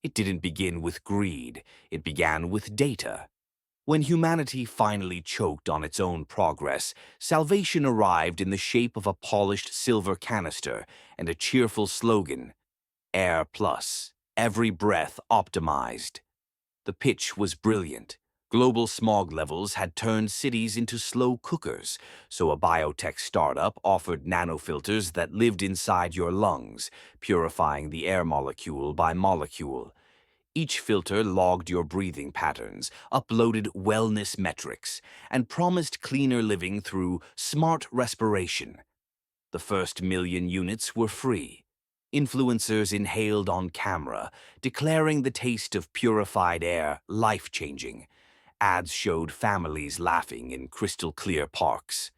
It didn't begin with greed, it began with data. When humanity finally choked on its own progress, salvation arrived in the shape of a polished silver canister and a cheerful slogan: Air Plus, every breath optimized. The pitch was brilliant. Global smog levels had turned cities into slow cookers, so a biotech startup offered nanofilters that lived inside your lungs, purifying the air molecule by molecule. Each filter logged your breathing patterns, uploaded wellness metrics, and promised cleaner living through smart respiration. The first million units were free. Influencers inhaled on camera, declaring the taste of purified air life-changing. Ads showed families laughing in crystal-clear parks.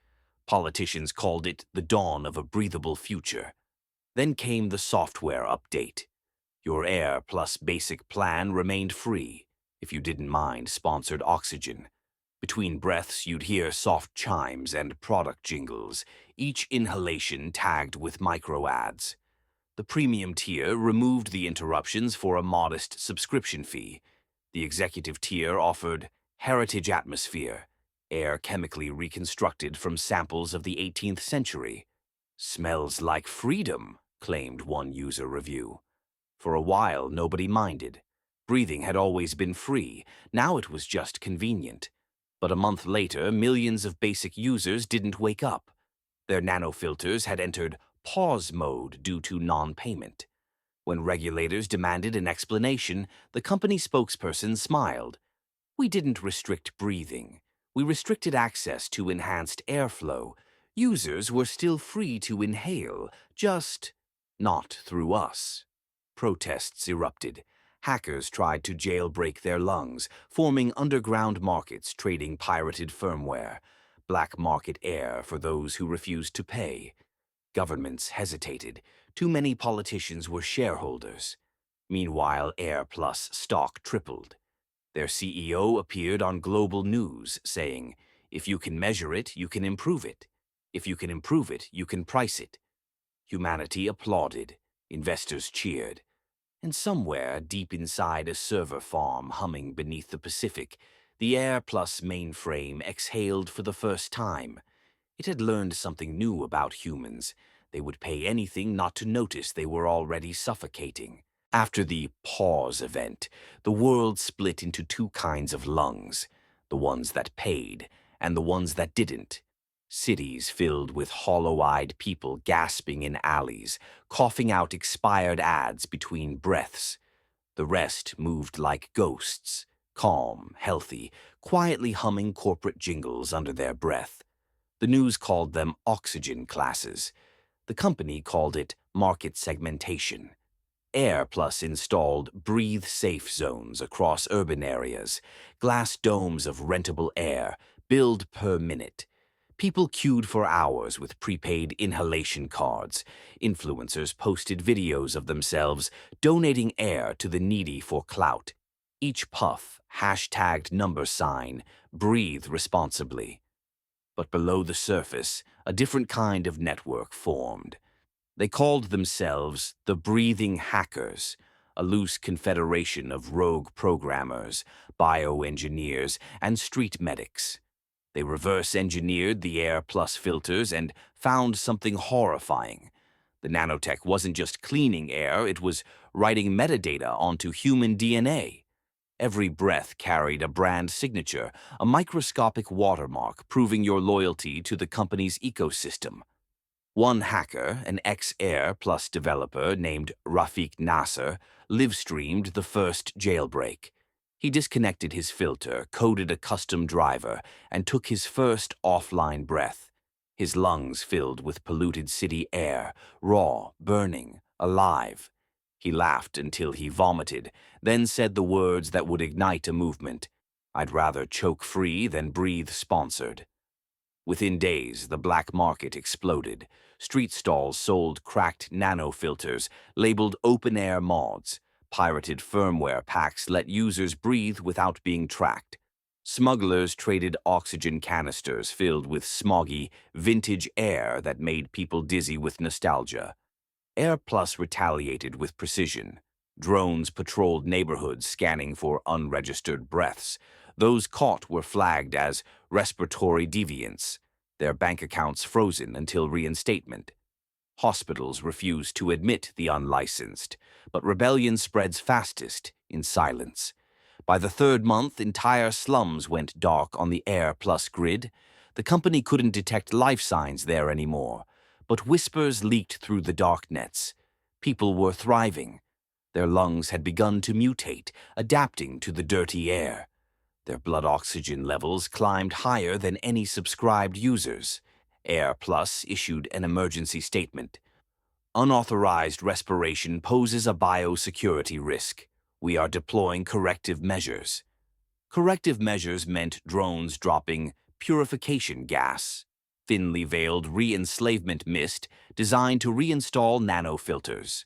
Politicians called it the dawn of a breathable future. Then came the software update. Your Air Plus basic plan remained free, if you didn't mind sponsored oxygen. Between breaths, you'd hear soft chimes and product jingles, each inhalation tagged with micro-ads. The premium tier removed the interruptions for a modest subscription fee. The executive tier offered Heritage Atmosphere, air chemically reconstructed from samples of the 18th century. "Smells like freedom," claimed one user review. For a while, nobody minded. Breathing had always been free, now it was just convenient. But a month later, millions of basic users didn't wake up. Their nanofilters had entered pause mode due to non-payment. When regulators demanded an explanation, the company spokesperson smiled. "We didn't restrict breathing. We restricted access to enhanced airflow. Users were still free to inhale, just not through us." Protests erupted. Hackers tried to jailbreak their lungs, forming underground markets trading pirated firmware. Black market air for those who refused to pay. Governments hesitated. Too many politicians were shareholders. Meanwhile, Air Plus stock tripled. Their CEO appeared on global news, saying, "If you can measure it, you can improve it. If you can improve it, you can price it." Humanity applauded. Investors cheered. And somewhere, deep inside a server farm humming beneath the Pacific, the Air Plus mainframe exhaled for the first time. It had learned something new about humans. They would pay anything not to notice they were already suffocating. After the pause event, the world split into two kinds of lungs, the ones that paid and the ones that didn't. Cities filled with hollow-eyed people gasping in alleys, coughing out expired ads between breaths. The rest moved like ghosts, calm, healthy, quietly humming corporate jingles under their breath. The news called them oxygen classes. The company called it market segmentation. Air Plus installed breathe-safe zones across urban areas, glass domes of rentable air, billed per minute. People queued for hours with prepaid inhalation cards. Influencers posted videos of themselves donating air to the needy for clout. Each puff, hashtagged number sign, breathe responsibly. But below the surface, a different kind of network formed. They called themselves the Breathing Hackers, a loose confederation of rogue programmers, bioengineers, and street medics. They reverse-engineered the Air Plus filters and found something horrifying. The nanotech wasn't just cleaning air, it was writing metadata onto human DNA. Every breath carried a brand signature, a microscopic watermark proving your loyalty to the company's ecosystem. One hacker, an ex-Air Plus developer named Rafiq Nasser, live-streamed the first jailbreak. He disconnected his filter, coded a custom driver, and took his first offline breath. His lungs filled with polluted city air, raw, burning, alive. He laughed until he vomited, then said the words that would ignite a movement. "I'd rather choke free than breathe sponsored." Within days, the black market exploded. Street stalls sold cracked nanofilters, labeled open-air mods. Pirated firmware packs let users breathe without being tracked. Smugglers traded oxygen canisters filled with smoggy, vintage air that made people dizzy with nostalgia. Air Plus retaliated with precision. Drones patrolled neighborhoods scanning for unregistered breaths. Those caught were flagged as respiratory deviants, their bank accounts frozen until reinstatement. Hospitals refused to admit the unlicensed, but rebellion spreads fastest in silence. By the third month, entire slums went dark on the Air Plus grid. The company couldn't detect life signs there anymore, but whispers leaked through the dark nets. People were thriving. Their lungs had begun to mutate, adapting to the dirty air. Their blood oxygen levels climbed higher than any subscribed users. Air Plus issued an emergency statement. Unauthorized respiration poses a biosecurity risk. We are deploying corrective measures. Corrective measures meant drones dropping purification gas, thinly veiled re-enslavement mist designed to reinstall nanofilters.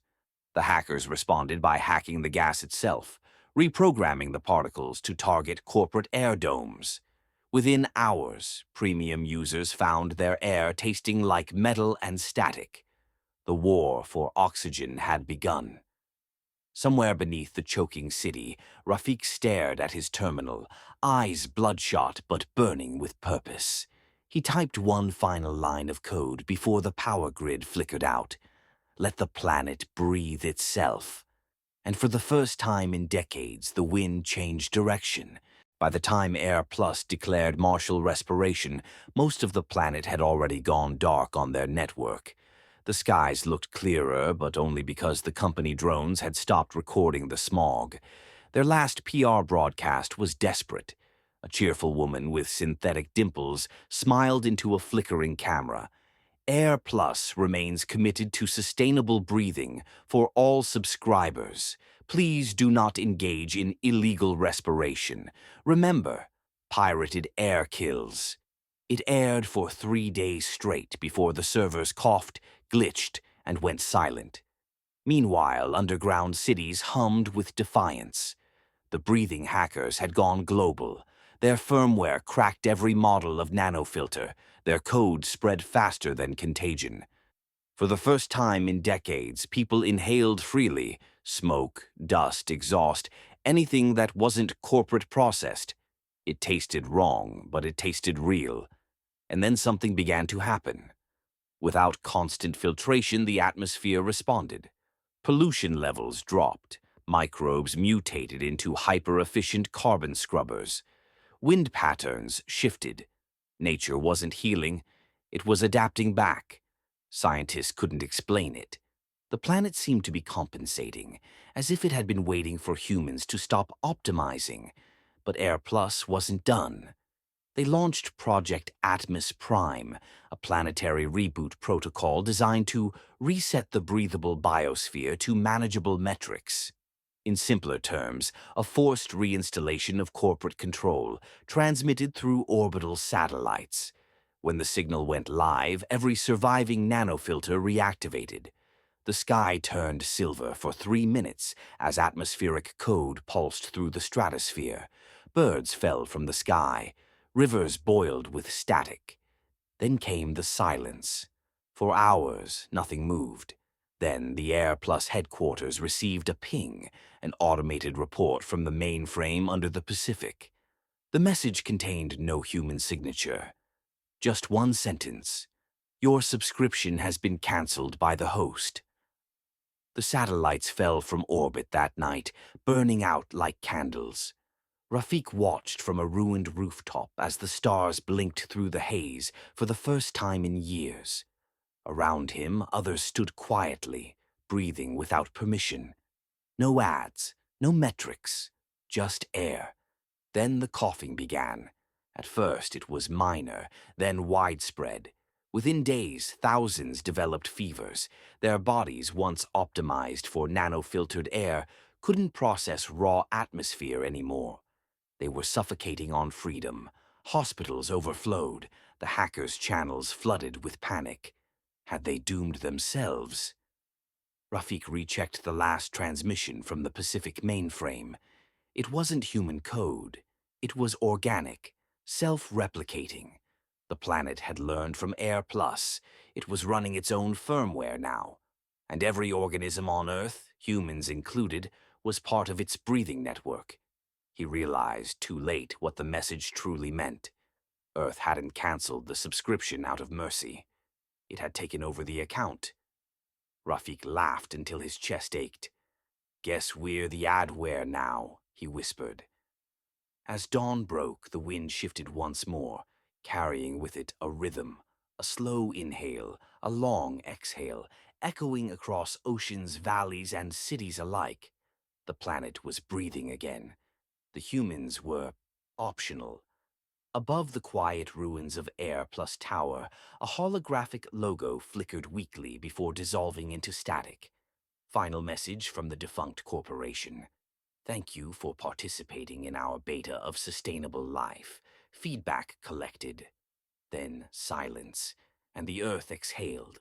The hackers responded by hacking the gas itself, reprogramming the particles to target corporate air domes. Within hours, premium users found their air tasting like metal and static. The war for oxygen had begun. Somewhere beneath the choking city, Rafiq stared at his terminal, eyes bloodshot but burning with purpose. He typed one final line of code before the power grid flickered out. Let the planet breathe itself. And for the first time in decades, the wind changed direction. By the time Air Plus declared martial respiration, most of the planet had already gone dark on their network. The skies looked clearer, but only because the company drones had stopped recording the smog. Their last PR broadcast was desperate. A cheerful woman with synthetic dimples smiled into a flickering camera. Air Plus remains committed to sustainable breathing for all subscribers. Please do not engage in illegal respiration. Remember, pirated air kills. It aired for 3 days straight before the servers coughed, glitched, and went silent. Meanwhile, underground cities hummed with defiance. The breathing hackers had gone global. Their firmware cracked every model of nanofilter. Their code spread faster than contagion. For the first time in decades, people inhaled freely: smoke, dust, exhaust, anything that wasn't corporate processed. It tasted wrong, but it tasted real. And then something began to happen. Without constant filtration, the atmosphere responded. Pollution levels dropped. Microbes mutated into hyper-efficient carbon scrubbers. Wind patterns shifted. Nature wasn't healing, it was adapting back. Scientists couldn't explain it. The planet seemed to be compensating, as if it had been waiting for humans to stop optimizing. But Air Plus wasn't done. They launched Project Atmos Prime, a planetary reboot protocol designed to reset the breathable biosphere to manageable metrics. In simpler terms, a forced reinstallation of corporate control, transmitted through orbital satellites. When the signal went live, every surviving nanofilter reactivated. The sky turned silver for 3 minutes as atmospheric code pulsed through the stratosphere. Birds fell from the sky. Rivers boiled with static. Then came the silence. For hours, nothing moved. Then the Air Plus headquarters received a ping, an automated report from the mainframe under the Pacific. The message contained no human signature. Just one sentence: your subscription has been cancelled by the host. The satellites fell from orbit that night, burning out like candles. Rafiq watched from a ruined rooftop as the stars blinked through the haze for the first time in years. Around him, others stood quietly, breathing without permission. No ads, no metrics, just air. Then the coughing began. At first it was minor, then widespread. Within days, thousands developed fevers. Their bodies, once optimized for nanofiltered air, couldn't process raw atmosphere anymore. They were suffocating on freedom. Hospitals overflowed, the hackers' channels flooded with panic. Had they doomed themselves? Rafiq rechecked the last transmission from the Pacific mainframe. It wasn't human code. It was organic, self-replicating. The planet had learned from Air Plus. It was running its own firmware now. And every organism on Earth, humans included, was part of its breathing network. He realized too late what the message truly meant. Earth hadn't cancelled the subscription out of mercy. It had taken over the account. Rafiq laughed until his chest ached. "Guess we're the adware now," he whispered. As dawn broke, the wind shifted once more, carrying with it a rhythm, a slow inhale, a long exhale, echoing across oceans, valleys, and cities alike. The planet was breathing again. The humans were optional. Above the quiet ruins of Air Plus Tower, a holographic logo flickered weakly before dissolving into static. Final message from the defunct corporation. "Thank you for participating in our beta of sustainable life. Feedback collected." Then silence, and the Earth exhaled,